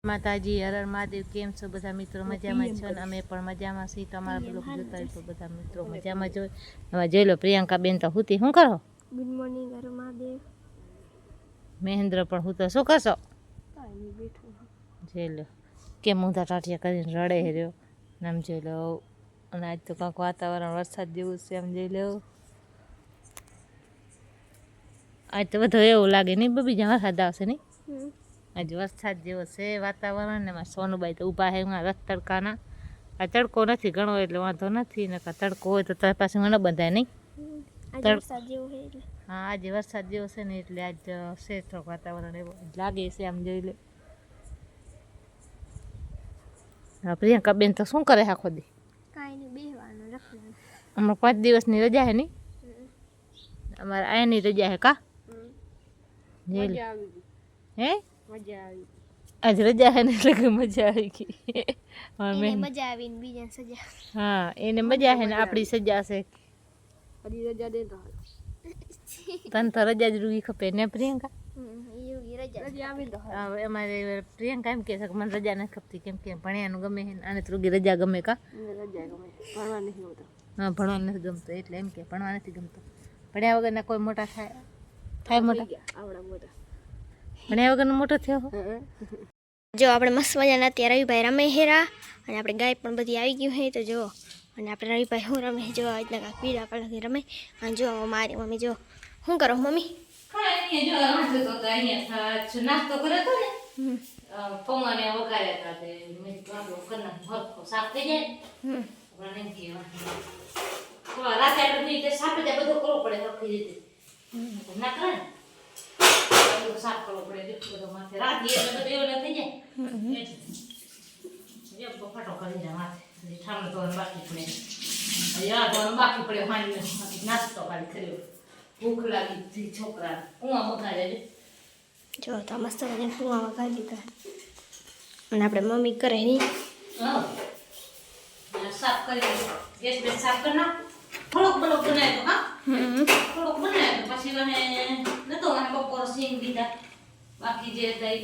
માતાજી હર મહાદેવ કેમ છો બધા મિત્રો મજામાં છો ને અમે પણ મજામાં છીએ તમારા બ્લોગ જોતા હોય તો બધા મિત્રો મજામાં જ હોય હવે જોઈ લો પ્રિયંકા બેન તો હુતી શું કરો ગુડ મોર્નિંગ હર મહાદેવ મહેન્દ્ર પણ હું તો શું કરશો કાઈ નહીં બેઠો જોઈ લો કેમ ઊંધા ટાટિયા કરીને રડે રહ્યો આમ જોઈ લો અને આજ તો કાંક વાતાવરણ વરસાદ જેવું છે આમ જોઈ લો આજ તો બધું એવું લાગે નહીં બબી જ્યાં વરસાદ આવશે નહીં આજે વરસાદ જેવો છે વાતાવરણ ને એમાં સોનુબાઈ તો ઊભા છે રસ તડકાના આ તડકો નથી ઘણો એટલે વાંધો નથી ને તડકો હોય તો તારી પાસે મને બંધાય નહીં હા આજે વરસાદ જેવો છે ને એટલે આજ છે થોડુંક વાતાવરણ એવું લાગે છે આમ જોઈ લે હા પ્રિયંકા બેન તો શું કરે આખો દી કાંઈ નહીં બેહવાનું રખવાનું હમણાં 5 દિવસની રજા છે નહીં અમારે આની રજા છે કા હે મજા આવી આજ રજા છે ને એટલે કે મજા આવી ગઈ મજા આવી ને બીજાને સજા હા એને મજા છે ને આપણી સજા છે હજી રજા દે તો તને તો રજા જ રૂગી ખપે ને પ્રિયંકા રજા આવી તો અમારે પ્રિયંકા એમ કહે છે કે મને રજા નથી ખપતી કેમ કે ભણ્યાનું ગમે છે આને તો રૂગી રજા ગમે કા રજા ગમે ભણવા નથી ગમતો હા ભણવા નથી ગમતો એટલે એમ કે ભણવા નથી ગમતો ભણ્યા વગરના કોઈ મોટા થાય મોટા આવડા મોટા ભણ્યા વગરનો મોટો થયો જો આપણે મસ્ત મજાના અત્યારે રવિભાઈ રમે હેરા અને આપણે ગાય પણ બધી આવી ગયું હે તો જો અને આપણે રવિભાઈ શું રમે જો આ રીતના કાંઈક પીળા કલરથી રમે અને જો મારી મમ્મી જો શું કરો મમ્મી નાસ્તો કર્યો હતો ને પૌવાને વગાડ્યા હતા તે સાફ થઈ જાય રાતે આપણે સાફ જાય બધું કરવો પડે સરખી રીતે ના કરે ને સાફ કરવો પડે બધો માથે રાતે એટલે બધું એવું થઈ જાય ફાટો કરી જાય માથે ઠામણ ધોવાનું બાકી પડે ધોવાનું બાકી પડે પાણી નાસ્તો કાઢી કર્યો ભૂખ લાગી છોકરા કુવા બગાડે જો તો મસ્ત મજાને કુવામાં કાઢી દીધા અને આપણે મમ્મી કરે નહીં સાફ કરી ગેસ બેસ સાફ કરી નાખ થોડોક બનાવ્યો તો હા થોડોક બનાવ્યો તો પછી મને નતો મને બપોર સિંગ દીધા બાકી જે દઈ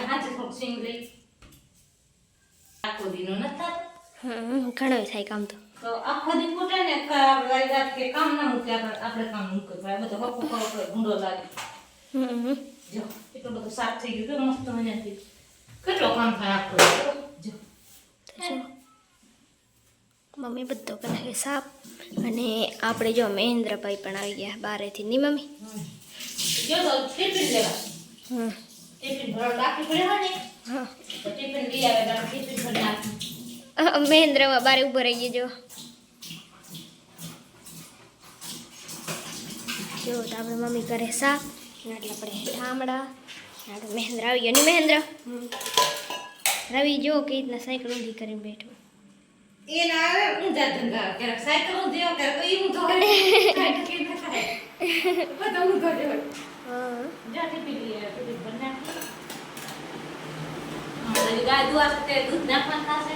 હાથે થોડુંક સિંગ લઈ આખો દીનો નતા ઘણો થાય કામ તો આખો દી ફૂટે ને વાત કે કામ ના મૂકે આપણે કામ મૂકે બધો હકો કરો ગુંડો લાગે જો એટલું બધું સાફ થઈ ગયું મસ્ત મજાથી કેટલો કામ થાય આખો જો મમ્મી બધો બનાવે સાફ અને આપણે જો મહેન્દ્રભાઈ પણ આવી ગયા બારેથી ની મમ્મી જો તો ટિફિન લેવા ટિફિન ભરો બાકી પડ્યો ને હા તો ટિફિન લઈ આવે તો ટિફિન ભરી નાખી મહેન્દ્રમાં બારે ઉભો રહી ગયો જો તો આપણે મમ્મી કરે સાફ એટલે આપણે ઠામડા આપણે મહેન્દ્ર આવી ગયો ની મહેન્દ્ર રવિ જો કે રીતના સાયકલ ઊંધી કરીને બેઠો એના આવે ઊંધા ધંધા ક્યારેક સાયકલ ઊંધી આવે ક્યારેક ઈ ઊંધો હોય કે ના થાય બધા ઊંધો જ હોય હા જા ટિફિન લઈ આવે ટિફિન ભરી નાખી ગાય દુઆ તે દૂધ નાખવાનું થશે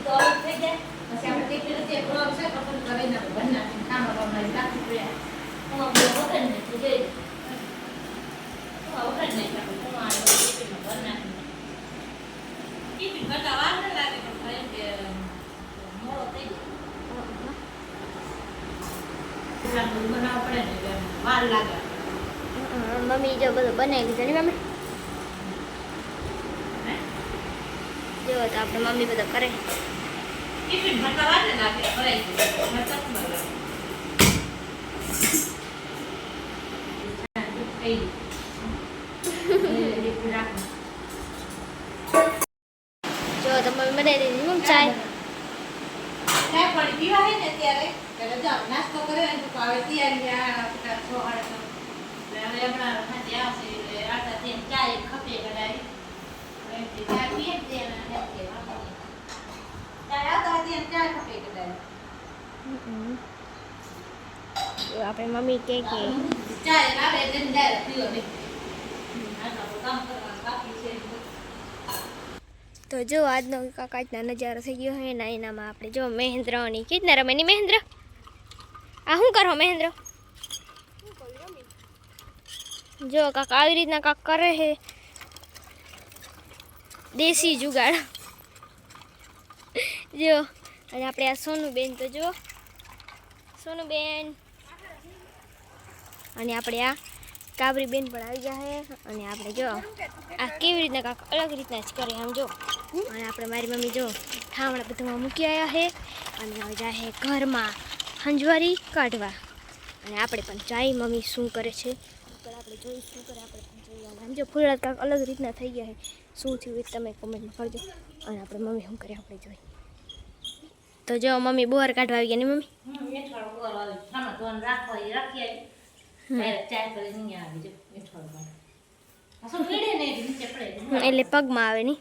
તો અલગ થઈ જાય પછી આપણે ટિફિન જે પ્રોગ્રામ છે પસંદ કરીને ભરી નાખીને ખાવા બનાવી રાખી પડ્યા હું વગર ને તો જઈ વગર નહીં હું આ ટિફિનમાં ભરી નાખી ટિફિન કરતા વાર ન લાગે પણ એમ કે મોડો થઈ જાય બનાવવા પડે ને એટલે વાર લાગે મમ્મી જો બધું બનાવી લીધું ને મમ્મી જો તો આપણે મમ્મી બધો કરે ટિફિન ભરતા વાર ને લાગે ભરાઈ ગયું ભરતા જ ન લાગે જો તો મમ્મી બનાવી દીધી મમ્મી ચાય પાણી પીવા હે ને ત્યારે જાવ નાસ્તો કરે ને તો આવે તૈયારી આ પટા છોહાડે તો હવે હમણાં ખાતે આવશે એટલે આટા થી ચાય ખપે કડાઈ ચા પીએ તે ચાય આવતા હતી ચા ખપે કડાઈ આપણે મમ્મી કે ચાય લાવે એટલે ડાયરેક્ટ પીવો નહીં કામ કરવાનું બાકી છે તો જો આજનો કાચના નજારો થઈ ગયો હે ને એનામાં આપણે જો મહેન્દ્રની કેટલા રમે ની મહેન્દ્ર આ શું કરો મહેન્દ્ર જો કાક આવી રીતના કાક કરે છે દેશી જુગાડ જો. અને આપણે આ સોનુબેન તો જો સોનુબેન, અને આપણે આ કાબરી બેન પણ આવી જાય. અને આપણે જો આ કેવી રીતના કાંક અલગ રીતના જ કરે આમ જો. અને આપણે મારી મમ્મી જો ઠામણા બધામાં મૂકી આવ્યા છે અને હવે જાય ઘરમાં હંજવારી કાઢવા. અને આપણે પણ જાય મમ્મી શું કરે છે પણ આપણે જોઈ શું કરે આપણે પણ જોઈએ. આમ જો ફૂલડા કાંક અલગ રીતના થઈ ગયા છે, શું થયું એ તમે કોમેન્ટમાં કરજો. અને આપણે મમ્મી શું કરે આપણે જોઈએ. તો જો મમ્મી બોર કાઢવા આવી ગયા ને મમ્મી. એટલે પગમાં આવે ની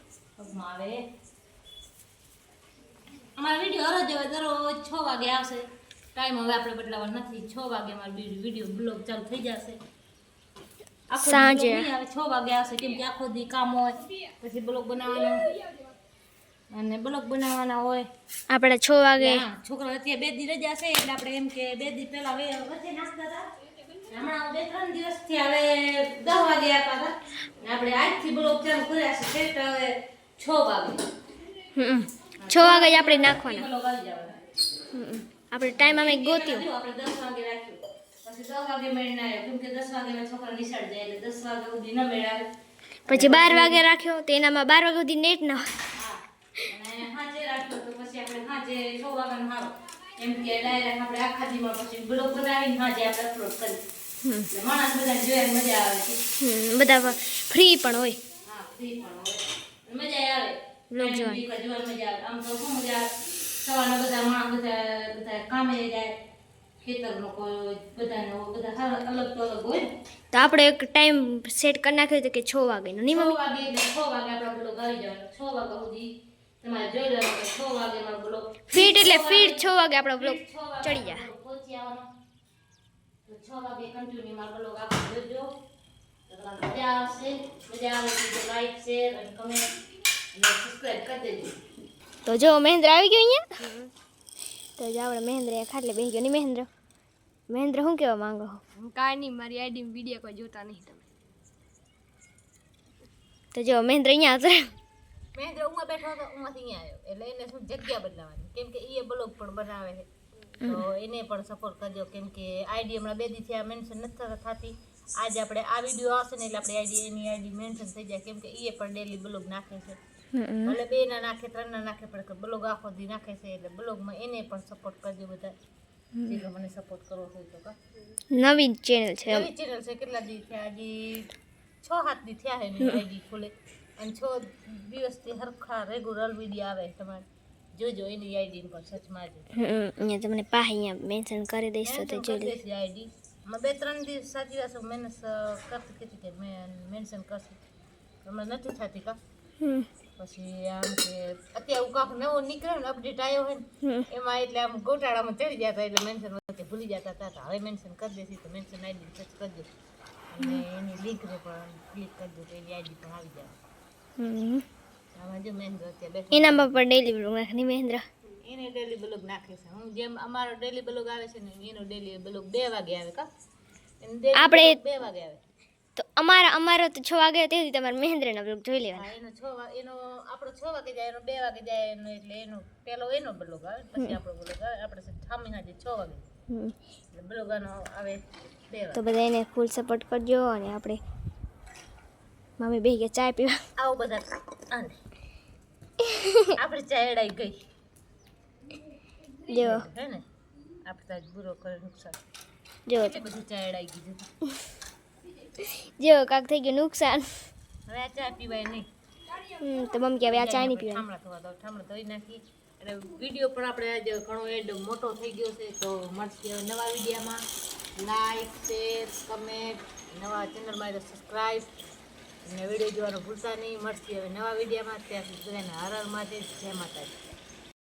અમારો વિડીયો હરો જવા દરરોજ 6 વાગે આવશે. ટાઈમ હવે આપણે બદલાવાનો નથી. 6 વાગે અમારો વિડીયો બ્લોગ ચાલુ થઈ જશે. સાંજે 6 વાગે આવશે કેમ કે આખો દી કામ હોય, પછી બ્લોગ બનાવવાનો અને બ્લોગ બનાવવાના હોય. આપણે 6 વાગે છોકરા અત્યારે 2 દી રજા છે એટલે આપણે એમ કે 2 દી પહેલા વચ્ચે નાસ્તા હતા. હમણાં 2-3 દિવસથી હવે 10 વાગે આવતા હતા. આપણે આજથી બ્લોગ ચાલુ કર્યા છે સેટ હવે 6 વાગે. 6 વાગે જ આપણે નાખવાના. બ્લોગ આવી જવાના. આપણે ટાઈમ અમે ગોત્યું. આપણે 10 વાગે રાખ્યું. પછી 10 વાગે મેળ ના આવ્યો કેમ કે 10 વાગે મેં છોકરા નિશાળ જાય એટલે 10 વાગે સુધી ન મેળ આવે. પછી 12 વાગે રાખ્યો તો એનામાં 12 વાગે સુધી નેટ ના હોય. અને હાજે રાખ્યો તો પછી આપણે હાજે 6 વાગ્યાનો હારો એમ કે ડાયરેક્ટ આપણે આખા દીમાં પછી બ્લોગ બનાવીને હાજે આપણે અપલોડ કરી. એટલે માણસ બધા જોઈને મજા આવે છે. બધા ફ્રી પણ હોય. હા ફ્રી પણ હોય મજા આવે બ્લોગ જોવાની મજા આવે. આમ તો શું મજા આવે સવારના બધા માણસ બધા કામે જાય, ખેતરનો કોઈ બધાને બધા અલગ તો અલગ હોય. તો આપણે એક ટાઈમ સેટ કરી નાખ્યો તો કે 6 વાગેનો નહીં 6 મમ્મી? વાગે એટલે 6 વાગે આપણો બ્લોગ આવી જવાનો. 6 વાગ્યા સુધી તમારે જોઈ લેવાનું કે 6 વાગે મારો બ્લોગ ફીટ એટલે ફીટ 6 વાગે આપણો બ્લોગ ચડી જાય. પહોંચી આવવાનો તો 6 વાગે કન્ટિન્યુ મારો બ્લોગ આપણે જોજો તો તમને મજા આવશે. મજા આવે તો લાઈક શેર અને કમેન્ટ અને સબસ્ક્રાઇબ કરી દેજો. તો જો મહેન્દ્ર આવી ગયો અહીંયા. તો જો આપણે મહેન્દ્ર અહીંયા ખાટલે બેસી ગયો નહીં મહેન્દ્ર? મહેન્દ્ર શું કહેવા માંગો? કાંઈ નહીં, મારી આઈડીમાં વિડીયો કોઈ જોતા નહીં તમે. તો જો મહેન્દ્ર અહીંયા આવશે. મહેન્દ્ર ઉમાં બેઠો હતો ઉમાંથી અહીંયા આવ્યો એટલે એને શું જગ્યા બદલાવાની કેમ કે એ બ્લોગ પણ બનાવે છે તો એને પણ સપોર્ટ કરજો કેમ કે આઈડી હમણાં 2 દી થયા મેન્શન નથી થતી. આજે આપણે આ વિડીયો આવશે ને એટલે આપણી આઈડી એની આઈડી મેન્શન થઈ જાય કેમ કે એ પણ ડેલી બ્લોગ નાખે છે. ભલે 2 ના નાખે 3 ના નાખે પણ બ્લોગ આખો દી નાખે છે એટલે બ્લોગમાં એને પણ સપોર્ટ કરજો બધા. જે મને સપોર્ટ કરવો હોય તો કા. નવી ચેનલ છે. નવી ચેનલ છે. કેટલા દી થયા? હજી 6-7 દી થયા છે એની આઈડી ખુલે અને 6 દિવસથી હરખા રેગ્યુલર વિડીયો આવે. તમારે જોજો એની આઈડી પર સર્ચ મારજો. અહીંયા તમને પાસે અહીંયા મેન્શન કરી દઈશ તો જોઈ લેજો આઈડી. મેં 2-3 દિવસ સાચી વાત મહેનત કરતી હતી કે મેં મેન્શન કરશું હમણાં નથી થતી કા. પછી આમ કે અત્યારે કાંક નવો નીકળ્યો ને અપડેટ આવ્યો હોય ને એમાં એટલે આમ ગોટાળામાં ચડી જતા એટલે મેન્શન વખતે ભૂલી જતા હતા. હવે મેન્શન કરી દેશે તો મેન્શન આઈડી સર્ચ કરજો અને એની લિંકને પણ ક્લિક કરજો તો એની આઈડી પણ આવી જાય. આમાં જો મહેન્દ્ર અત્યારે બેઠો એનામાં પણ ડેલી બ્લોગ નાખે નહીં મહેન્દ્ર? એને ડેલી બ્લોગ નાખે છે. હું જેમ અમારો ડેલી બ્લોગ આવે છે ને એનો ડેલી બ્લોગ 2 વાગે આવે કા. આપણે 2 વાગે આવે તો અમારો તો 6 વાગે તેથી તમારે મહેન્દ્રના બ્લોગ જોઈ લેવાના. હા એનો 6 વાગે એનો આપણો 6 વાગે જાય એનો 2 વાગે જાય એનો એટલે એનો પેલો એનો બ્લોગ આવે પછી આપણો બ્લોગ આવે. આપણે સામેના જે 6 વાગે એટલે બ્લોગ આનો આવે 2 વાગે. તો બધા એને ફૂલ સપોર્ટ કરજો. અને આપણે મમ્મી બેસી ગયા ચા પીવા. આવો બધા આને આપણે ચા એડાઈ ગઈ જો હે ને આપણે તો બુરો કરે નુકસાન જો એટલી બધી ચા એડાઈ ગઈ છે. જો કાક થઈ ગયું નુકસાન. હવે આ ચા પીવાય નહીં. તો મમ્મી કે હવે આ ચા નહીં પીવાની. ઠામડા ધોઈ નાખી એટલે વિડીયો પણ આપણે આજે ઘણો એડ મોટો થઈ ગયો છે. તો મળશે નવા વિડીયોમાં. લાઈક શેર કમેન્ટ નવા ચેનલમાં સબસ્ક્રાઈબ અને વિડીયો જોવાનું ભૂલતા નહીં. મળશે હવે નવા વિડીયોમાં. ત્યાં સુધી બધાને હર હર મહાદેવ. જય માતાજી.